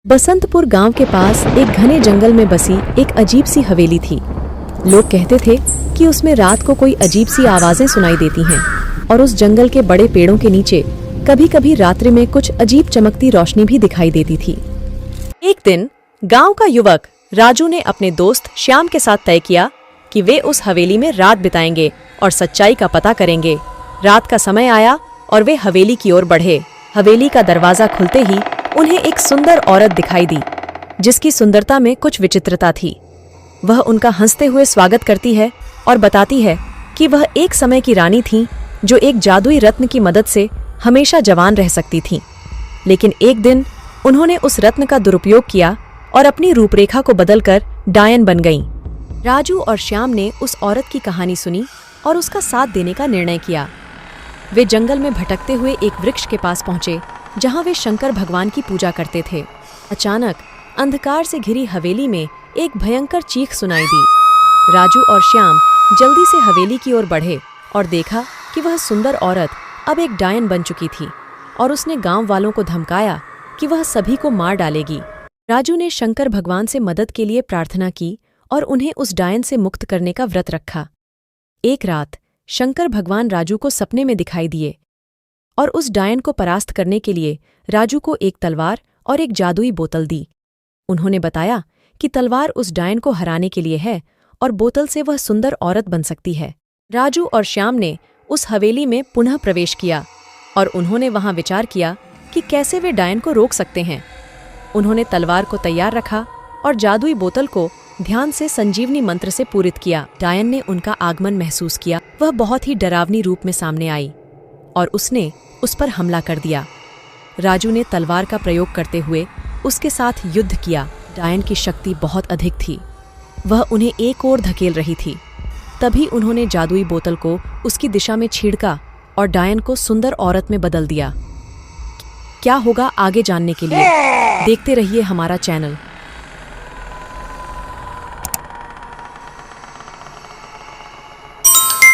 बसंतपुर गांव के पास एक घने जंगल में बसी एक अजीब सी हवेली थी। लोग कहते थे कि उसमें रात को कोई अजीब सी आवाजें सुनाई देती हैं और उस जंगल के बड़े पेड़ों के नीचे कभी कभी रात्रि में कुछ अजीब चमकती रोशनी भी दिखाई देती थी। एक दिन गांव का युवक राजू ने अपने दोस्त श्याम के साथ तय किया कि वे उस हवेली में रात बिताएंगे और सच्चाई का पता करेंगे। रात का समय आया और वे हवेली की ओर बढ़े। हवेली का दरवाजा खुलते ही उन्हें एक सुंदर औरत दिखाई दी, जिसकी सुंदरता में कुछ विचित्रता थी। वह उनका हंसते हुए स्वागत करती है और बताती है कि वह एक समय की रानी थी जो एक जादुई रत्न की मदद से हमेशा जवान रह सकती थी। लेकिन एक दिन उन्होंने उस रत्न का दुरुपयोग किया और अपनी रूपरेखा को बदलकर डायन बन गईं। राजू और श्याम ने उस औरत की कहानी सुनी और उसका साथ देने का निर्णय किया। वे जंगल में भटकते हुए एक वृक्ष के पास पहुंचे, जहां वे शंकर भगवान की पूजा करते थे। अचानक अंधकार से घिरी हवेली में एक भयंकर चीख सुनाई दी। राजू और श्याम जल्दी से हवेली की ओर बढ़े और देखा कि वह सुंदर औरत अब एक डायन बन चुकी थी और उसने गांव वालों को धमकाया कि वह सभी को मार डालेगी। राजू ने शंकर भगवान से मदद के लिए प्रार्थना की और उन्हें उस डायन से मुक्त करने का व्रत रखा। एक रात शंकर भगवान राजू को सपने में दिखाई दिए और उस डायन को परास्त करने के लिए राजू को एक तलवार और एक जादुई बोतल दी। उन्होंने बताया कि तलवार उस डायन को हराने के लिए है और बोतल से वह सुंदर औरत बन सकती है। राजू और श्याम ने उस हवेली में पुनः प्रवेश किया और उन्होंने वहां विचार किया कि कैसे वे डायन को रोक सकते हैं। उन्होंने तलवार को तैयार रखा और जादुई बोतल को ध्यान से संजीवनी मंत्र से पूरित किया। डायन ने उनका आगमन महसूस किया। वह बहुत ही डरावनी रूप में सामने आई और उसने उस पर हमला कर दिया। राजू ने तलवार का प्रयोग करते हुए उसके साथ युद्ध किया। डायन की शक्ति बहुत अधिक थी। वह उन्हें एक ओर धकेल रही थी। तभी उन्होंने जादुई बोतल को उसकी दिशा में छींका और डायन को सुंदर औरत में बदल दिया। क्या होगा आगे जानने के लिए देखते रहिए हमारा चैनल।